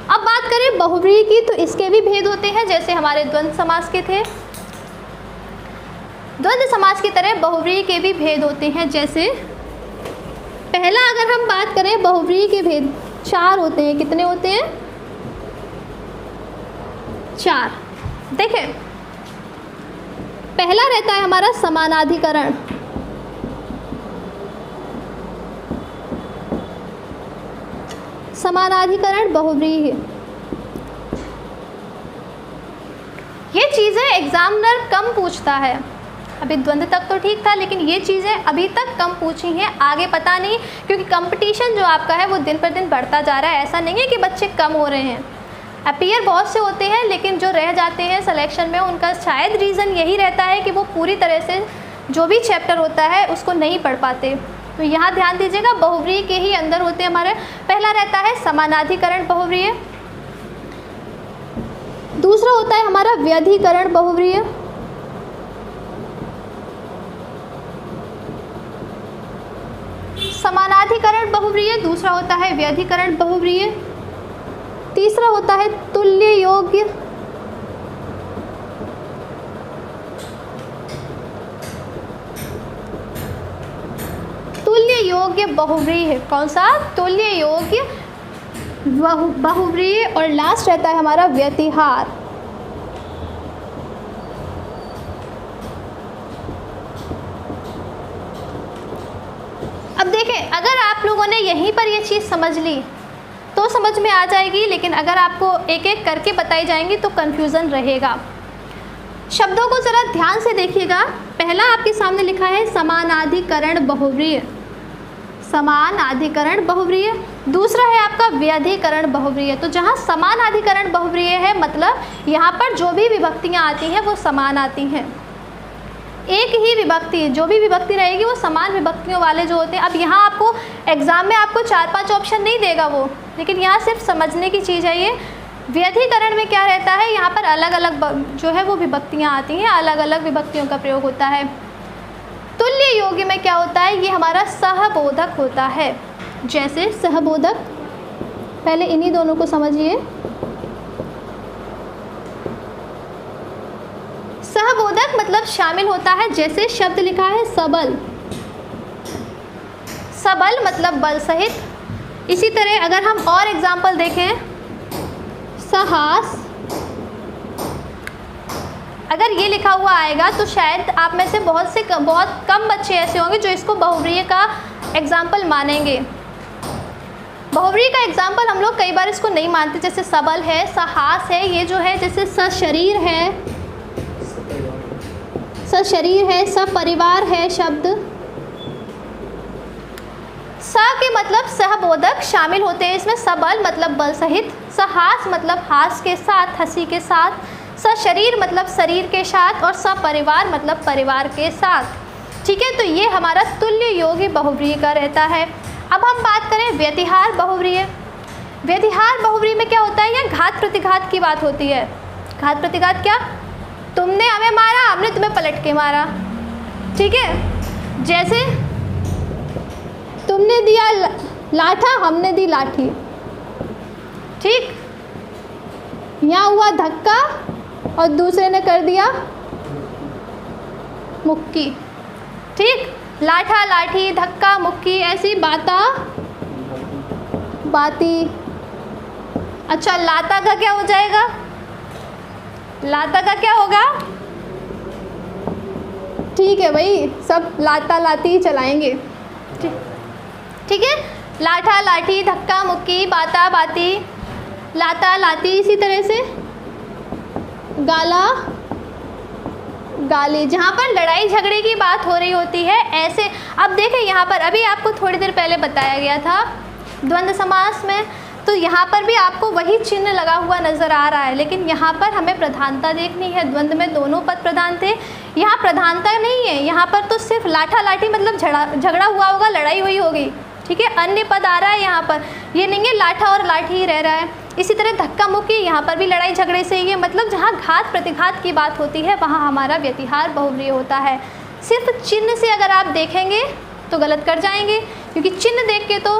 अब बात करें बहुव्रीहि की, तो इसके भी भेद होते हैं जैसे हमारे द्वंद्व समास के थे। द्वंद्व समास की तरह बहुव्रीहि के भी भेद होते हैं। जैसे पहला अगर हम बात करें बहुव्रीहि के भेद 4 होते हैं। कितने होते हैं? 4। देखें, पहला रहता है हमारा समानाधिकरण। समानाधिकरण बहुव्रीहि, ये चीज़ें एग्जामिनर कम पूछता है। अभी द्वंद्व तक तो ठीक था, लेकिन ये चीज़ें अभी तक कम पूछी हैं, आगे पता नहीं, क्योंकि कंपटीशन जो आपका है वो दिन पर दिन बढ़ता जा रहा है। ऐसा नहीं है कि बच्चे कम हो रहे हैं, अपीयर बहुत से होते हैं, लेकिन जो रह जाते हैं सिलेक्शन में उनका शायद रीज़न यही रहता है कि वो पूरी तरह से जो भी चैप्टर होता है उसको नहीं पढ़ पाते। तो यहाँ ध्यान दीजिएगा, बहुव्रीहि के ही अंदर होते हैं हमारे। पहला रहता है समानाधिकरण बहुव्रीहि, दूसरा होता है हमारा व्यधिकरण बहुव्रीहि, समानाधिकरण बहुव्रीहि, दूसरा होता है व्यधिकरण बहुव्रीहि, तीसरा होता है तुल्य योग्य, तुल्य योग्य बहुव्रीहि। कौन सा? तुल्य योग्य बहुव्रीहि। और लास्ट रहता है हमारा व्यतिहार। अब देखें, अगर आप लोगों ने यहीं पर ये चीज़ समझ ली तो समझ में आ जाएगी, लेकिन अगर आपको एक एक करके बताई जाएंगी तो कन्फ्यूज़न रहेगा। शब्दों को ज़रा ध्यान से देखिएगा। पहला आपके सामने लिखा है समानाधिकरण बहुव्रीहि, समानाधिकरण बहुव्रीहि। दूसरा है आपका व्यधिकरण बहुव्रीहि। तो जहाँ समानाधिकरण बहुव्रीहि है, मतलब यहाँ पर जो भी विभक्तियाँ आती हैं वो समान आती हैं। एक ही विभक्ति, जो भी विभक्ति रहेगी वो समान विभक्तियों वाले जो होते हैं। अब यहाँ आपको एग्ज़ाम में आपको 4-5 ऑप्शन नहीं देगा वो, लेकिन यहाँ सिर्फ समझने की चीज़ है ये। व्यधिकरण में क्या रहता है, यहाँ पर अलग अलग जो है वो विभक्तियाँ आती हैं, अलग अलग विभक्तियों का प्रयोग होता है। तुल्य योगी में क्या होता है, ये हमारा सहबोधक होता है। जैसे सहबोधक, पहले इन्हीं दोनों को समझिए। सहबोधक मतलब शामिल होता है, जैसे शब्द लिखा है सबल, सबल मतलब बल सहित। इसी तरह अगर हम और एग्जाम्पल देखें, सहास, अगर ये लिखा हुआ आएगा तो शायद आप में से बहुत कम बच्चे ऐसे होंगे जो इसको बहुव्रीहि का एग्जाम्पल मानेंगे। बहुव्रीहि का एग्जाम्पल हम लोग कई बार इसको नहीं मानते, जैसे सबल है, सहास है, ये जो है जैसे सशरीर है, सशरीर है, सपरिवार है शब्द। स के मतलब सहबोधक शामिल होते हैं इसमें, सबल मतलब बल सहित, सहास मतलब हास के साथ, हंसी के साथ, सशरीर मतलब शरीर के साथ, और सपरिवार मतलब परिवार के साथ। ठीक है, तो ये हमारा तुल्य योगी बहुव्रीहि का रहता है। अब हम बात करें व्यतिहार बहुव्रीहि। व्यतिहार बहुव्रीहि में क्या होता है, ये घात प्रतिघात की बात होती है। घात प्रतिघात क्या, तुमने हमें मारा, हमने तुम्हें पलट के मारा। ठीक है, जैसे तुमने दिया लाठा, हमने दी लाठी। ठीक, यहाँ हुआ धक्का और दूसरे ने कर दिया मुक्की। ठीक, लाठा लाठी, धक्का मुक्की, ऐसी बाता बाती। अच्छा, लाता का क्या हो जाएगा, लाता का क्या होगा, ठीक है भाई, सब लाता लाती ही चलाएंगे। ठीक है, लाठा लाठी, धक्का मुक्की, बाता बाती, लाता लाती। इसी तरह से गाला गाली, जहाँ पर लड़ाई झगड़े की बात हो रही होती है ऐसे। अब देखें यहाँ पर, अभी आपको थोड़ी देर पहले बताया गया था द्वंद्व समास में, तो यहाँ पर भी आपको वही चिन्ह लगा हुआ नज़र आ रहा है, लेकिन यहाँ पर हमें प्रधानता देखनी है। द्वंद्व में दोनों पद प्रधान थे, यहाँ प्रधानता नहीं है। यहाँ पर तो सिर्फ लाठा लाठी मतलब झगड़ा हुआ होगा, लड़ाई हुई होगी। ठीक है, अन्य पद आ रहा है यहाँ पर, ये नहीं है लाठा और लाठी ही रह रहा है। इसी तरह धक्का मुक्की, यहाँ पर भी लड़ाई झगड़े से ही है, मतलब जहाँ घात प्रतिघात की बात होती है वहाँ हमारा व्यतिहार बहुव्रीहि होता है। सिर्फ चिन्ह से अगर आप देखेंगे तो गलत कर जाएंगे, क्योंकि चिन्ह देख के तो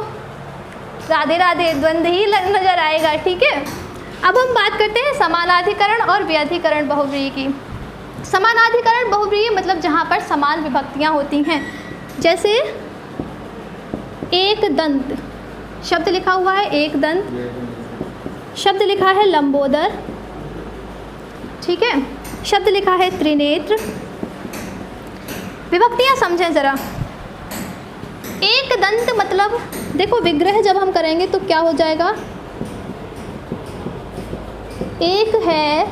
राधे राधे द्वंद्व ही नजर आएगा। ठीक है, अब हम बात करते हैं समानाधिकरण और व्यधिकरण बहुव्रीहि की। समानाधिकरण बहुव्रीहि मतलब जहाँ पर समान विभक्तियाँ होती हैं, जैसे एक दंत, शब्द लिखा हुआ है एक दंत, शब्द लिखा है लंबोदर। ठीक है, शब्द लिखा है त्रिनेत्र। विभक्तियाँ समझें ज़रा। एक दंत मतलब देखो, विग्रह जब हम करेंगे तो क्या हो जाएगा, एक है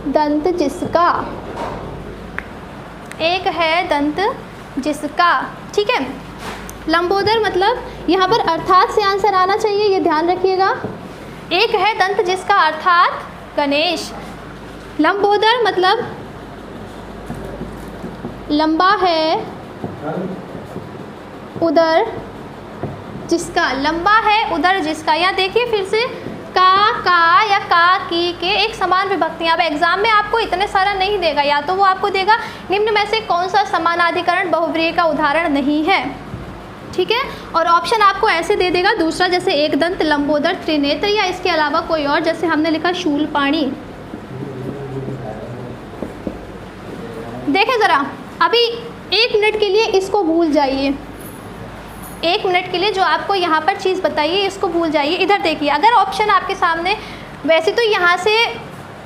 दंत जिसका, एक है दंत जिसका। ठीक है, लंबोदर मतलब यहाँ पर अर्थात से आंसर आना चाहिए, ये ध्यान रखिएगा। एक है दंत जिसका अर्थात गणेश। लंबोदर मतलब लंबा है उदर जिसका, लंबा है उदर जिसका। यहाँ देखिए फिर से का या का की के एक समान विभक्तियाँ। अब एग्जाम में आपको इतने सारा नहीं देगा, या तो वो आपको देगा निम्न में से कौन सा समानाधिकरण बहुव्रीहि का उदाहरण नहीं है। ठीक है, और ऑप्शन आपको ऐसे दे देगा दूसरा, जैसे एक दंत, लंबोदर, त्रिनेत्र, या इसके अलावा कोई और, जैसे हमने लिखा शूलपाणी। देखें ज़रा, अभी 1 मिनट के लिए इसको भूल जाइए, 1 मिनट के लिए जो आपको यहाँ पर चीज़ बताइए इसको भूल जाइए। इधर देखिए, अगर ऑप्शन आपके सामने, वैसे तो यहाँ से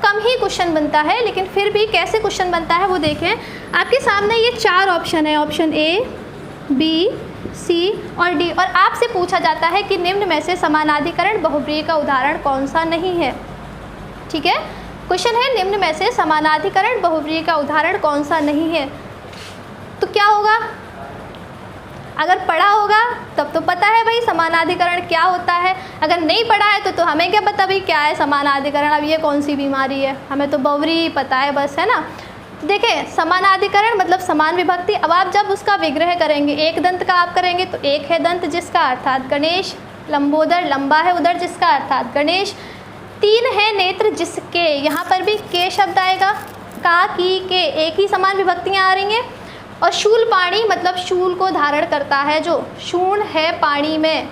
कम ही क्वेश्चन बनता है, लेकिन फिर भी कैसे क्वेश्चन बनता है वो देखें। आपके सामने ये 4 ऑप्शन है, ऑप्शन ए, बी, सी और डी, और आपसे पूछा जाता है कि निम्न में से समानाधिकरण बहुव्रीहि का उदाहरण कौन सा नहीं है। ठीक है, क्वेश्चन है निम्न में से समानाधिकरण बहुव्रीहि का उदाहरण कौन सा नहीं है, तो क्या होगा? अगर पढ़ा होगा तब तो पता है भाई समानाधिकरण क्या होता है, अगर नहीं पढ़ा है तो हमें क्या पता भाई क्या है समानाधिकरण, अब ये कौन सी बीमारी है, हमें तो बहुव्रीहि पता है बस, है ना। देखिए समानाधिकरण मतलब समान विभक्ति। अब आप जब उसका विग्रह करेंगे, एक दंत का आप करेंगे तो एक है दंत जिसका अर्थात गणेश, लंबोदर लंबा है उदर जिसका अर्थात गणेश, तीन है नेत्र जिसके, यहाँ पर भी के शब्द आएगा, का की के, एक ही समान विभक्तियाँ आ रही हैं। और शूल पाणी मतलब शूल को धारण करता है जो, शूल है पाणी में,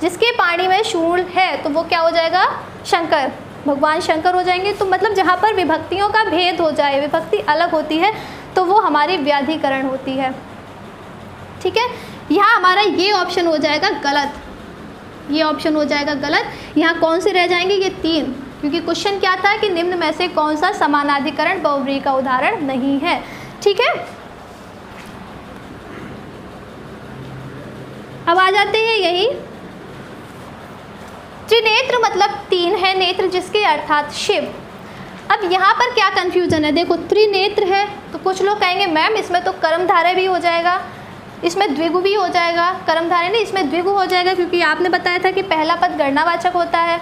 जिसके पाणी में शूल है तो वो क्या हो जाएगा, शंकर, भगवान शंकर हो जाएंगे। तो मतलब जहाँ पर विभक्तियों का भेद हो जाए, विभक्ति अलग होती है तो वो हमारी व्याधिकरण होती है। ठीक है, यहाँ हमारा ये ऑप्शन हो जाएगा गलत, ये ऑप्शन हो जाएगा गलत। यहाँ कौन से रह जाएंगे, ये तीन, क्योंकि क्वेश्चन क्या था कि निम्न में से कौन सा समानाधिकरण बहुव्रीहि का उदाहरण नहीं है। ठीक है, अब आ जाते हैं यही, त्रिनेत्र मतलब तीन है नेत्र जिसके अर्थात शिव। अब यहाँ पर क्या कन्फ्यूजन है, देखो त्रिनेत्र है तो कुछ लोग कहेंगे मैम इसमें तो कर्मधारय भी हो जाएगा, इसमें द्विगु भी हो जाएगा, कर्मधारय नहीं इसमें द्विगु हो जाएगा, क्योंकि आपने बताया था कि पहला पद गणनावाचक होता है,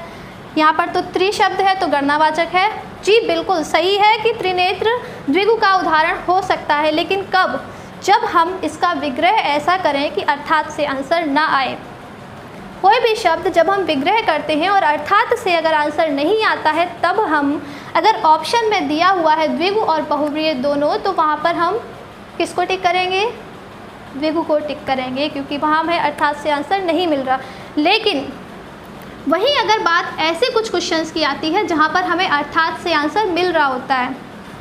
यहाँ पर तो त्रि शब्द है तो गणनावाचक है। जी बिल्कुल सही है कि त्रिनेत्र द्विगु का उदाहरण हो सकता है, लेकिन कब, जब हम इसका विग्रह ऐसा करें कि अर्थात से आंसर ना आए। कोई भी शब्द जब हम विग्रह करते हैं और अर्थात से अगर आंसर नहीं आता है, तब हम, अगर ऑप्शन में दिया हुआ है द्विगु और बहुव्रीहि दोनों, तो वहाँ पर हम किसको टिक करेंगे, द्विगु को टिक करेंगे, क्योंकि वहाँ हमें अर्थात से आंसर नहीं मिल रहा। लेकिन वहीं अगर बात ऐसे कुछ क्वेश्चंस की आती है जहाँ पर हमें अर्थात से आंसर मिल रहा होता है,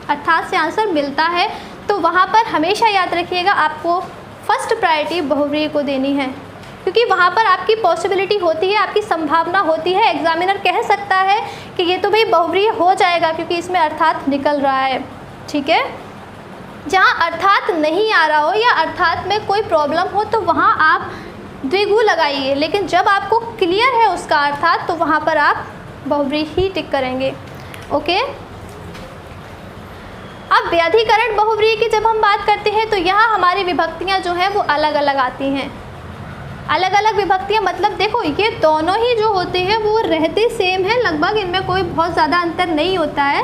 अर्थात से आंसर मिलता है, तो वहाँ पर हमेशा याद रखिएगा आपको फर्स्ट प्रायोरिटी बहुव्रीहि को देनी है, क्योंकि वहाँ पर आपकी पॉसिबिलिटी होती है, आपकी संभावना होती है, एग्जामिनर कह सकता है कि ये तो भाई बहुव्रीहि हो जाएगा क्योंकि इसमें अर्थात निकल रहा है। ठीक है, जहाँ अर्थात नहीं आ रहा हो या अर्थात में कोई प्रॉब्लम हो तो वहाँ आप द्विगु लगाइए, लेकिन जब आपको क्लियर है उसका अर्थात तो वहाँ पर आप बहुव्रीहि ही टिक करेंगे। ओके, अब व्याधिकरण बहुव्रीहि की जब हम बात करते हैं तो यहाँ हमारी विभक्तियाँ जो हैं वो अलग अलग आती हैं। अलग अलग विभक्तियाँ मतलब देखो ये दोनों ही जो होते हैं वो रहते सेम है लगभग, इनमें कोई बहुत ज़्यादा अंतर नहीं होता है।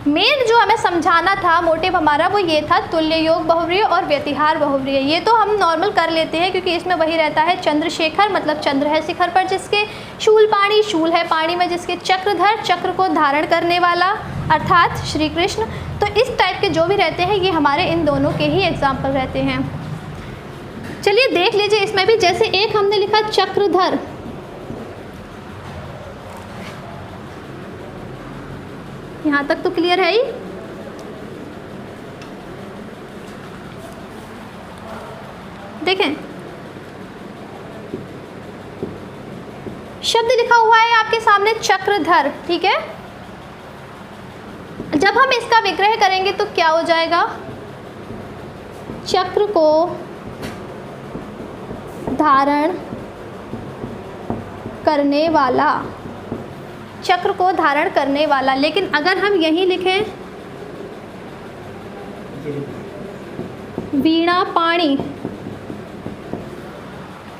मेन जो हमें समझाना था मोटिव हमारा वो ये था तुल्य योग बहुव्रीहि और व्यतिहार बहुव्रीहि। ये तो हम नॉर्मल कर लेते हैं क्योंकि इसमें वही रहता है, चंद्रशेखर मतलब चंद्र है शिखर पर जिसके, शूल पाणी शूल है पाणी में जिसके, चक्रधर चक्र को धारण करने वाला अर्थात श्री कृष्ण। तो इस टाइप के जो भी रहते हैं ये हमारे इन दोनों के ही एग्जाम्पल रहते हैं। चलिए देख लीजिए, इसमें भी जैसे एक हमने लिखा चक्रधर, यहाँ तक तो क्लियर है ही। देखें शब्द लिखा हुआ है आपके सामने चक्रधर, ठीक है। जब हम इसका विग्रह करेंगे तो क्या हो जाएगा, चक्र को धारण करने वाला, चक्र को धारण करने वाला। लेकिन अगर हम यहीं लिखें वीणा पाणी,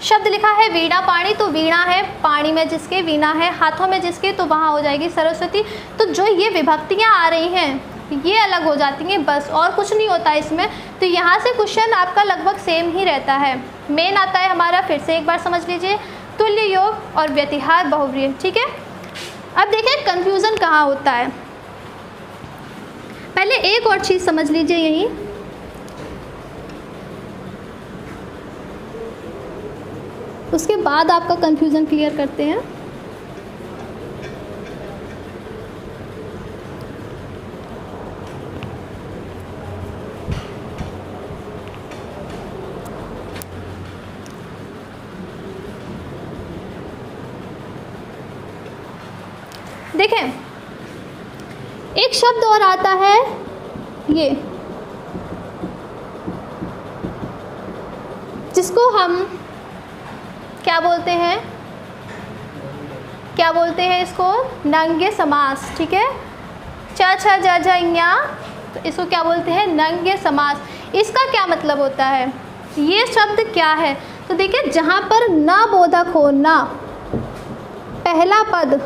शब्द लिखा है वीणा पाणी, तो वीणा है पाणी में जिसके, वीणा है हाथों में जिसके, तो वहाँ हो जाएगी सरस्वती। तो जो ये विभक्तियाँ आ रही हैं ये अलग हो जाती हैं, बस और कुछ नहीं होता इसमें। तो यहाँ से क्वेश्चन आपका लगभग सेम ही रहता है। मेन आता है हमारा, फिर से एक बार समझ लीजिए, तुल्य योग और व्यतिहार बहुव्रीहि, ठीक है। अब देखिए कंफ्यूजन कहाँ होता है, पहले एक और चीज़ समझ लीजिए यहीं, उसके बाद आपका कंफ्यूजन क्लियर करते हैं। देखें एक शब्द और आता है ये, जिसको हम क्या बोलते हैं, क्या बोलते हैं इसको, नंगे समास, ठीक है। च छ ज झ ञ, तो इसको क्या बोलते हैं, नंगे समास। इसका क्या मतलब होता है, ये शब्द क्या है, तो देखिए जहाँ पर न बोधक हो, न पहला पद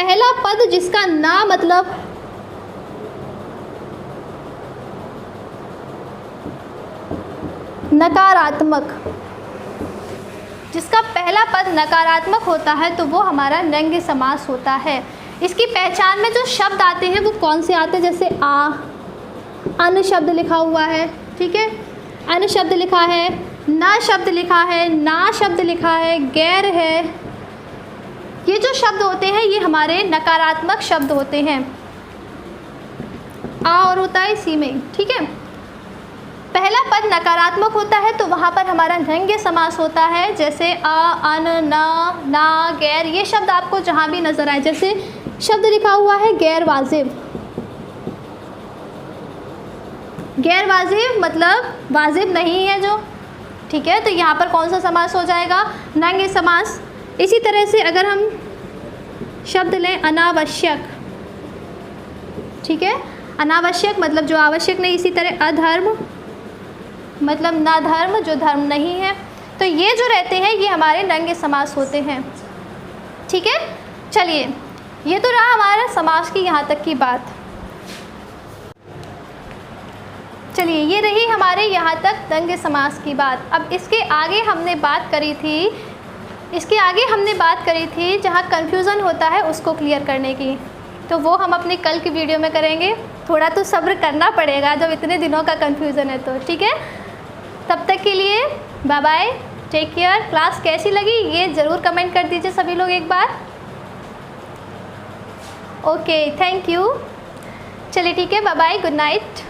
पहला पद जिसका ना मतलब नकारात्मक, जिसका पहला पद नकारात्मक होता है तो वो हमारा नंगे समास होता है। इसकी पहचान में जो शब्द आते हैं वो कौन से आते हैं, जैसे अन शब्द लिखा हुआ है, ठीक है, अन शब्द लिखा है, न शब्द लिखा है, ना शब्द लिखा है, गैर है। ये जो शब्द होते हैं ये हमारे नकारात्मक शब्द होते हैं। आ और होता है सी में, ठीक है। पहला पद नकारात्मक होता है तो वहाँ पर हमारा नंगे समास होता है, जैसे अन, न, ना, गैर। ये शब्द आपको जहाँ भी नज़र आए, जैसे शब्द लिखा हुआ है गैर वाजिब। गैर वाजिब मतलब वाजिब नहीं है जो, ठीक है, तो यहाँ पर कौन सा समास हो जाएगा, नंगे समास। इसी तरह से अगर हम शब्द लें अनावश्यक, ठीक है, अनावश्यक मतलब जो आवश्यक नहीं। इसी तरह अधर्म मतलब ना धर्म, जो धर्म नहीं है। तो ये जो रहते हैं ये हमारे नंगे समास होते हैं, ठीक है। चलिए, ये तो रहा हमारा समास की यहाँ तक की बात। चलिए, ये रही हमारे यहाँ तक नंगे समास की बात। अब इसके आगे हमने बात करी थी, जहाँ कन्फ्यूज़न होता है उसको क्लियर करने की, तो वो हम अपने कल की वीडियो में करेंगे। थोड़ा तो सब्र करना पड़ेगा जब इतने दिनों का कन्फ्यूज़न है तो, ठीक है। तब तक के लिए bye bye, take care. Class कैसी लगी ये ज़रूर कमेंट कर दीजिए सभी लोग एक बार। Okay, thank you. चलिए ठीक है, बाय बाय, गुड नाइट।